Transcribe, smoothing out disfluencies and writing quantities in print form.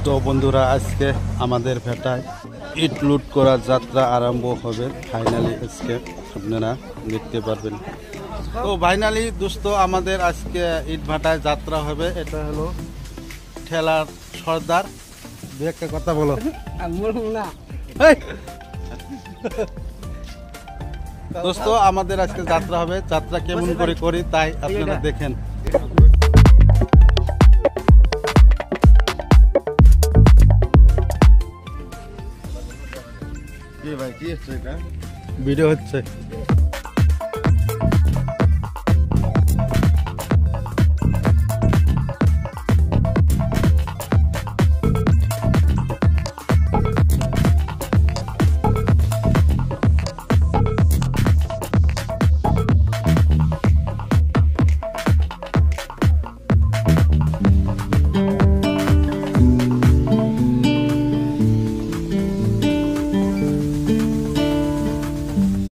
তো বন্ধুরা আজকে আমাদের ভেটায় ইট লুট করার যাত্রা আরম্ভ হবে। ফাইনালি আজকে আপনারা দেখতে পারবেন। তো ফাইনালি দোস্ত আমাদের আজকে ইট ভাটায় যাত্রা হবে। এটা হলো ঠেলার সর্দার। দু একটা কথা বলো। দোস্ত আমাদের আজকে যাত্রা হবে। যাত্রা কেমন করে করি তাই আপনারা দেখেন। ভিডিও হচ্ছে।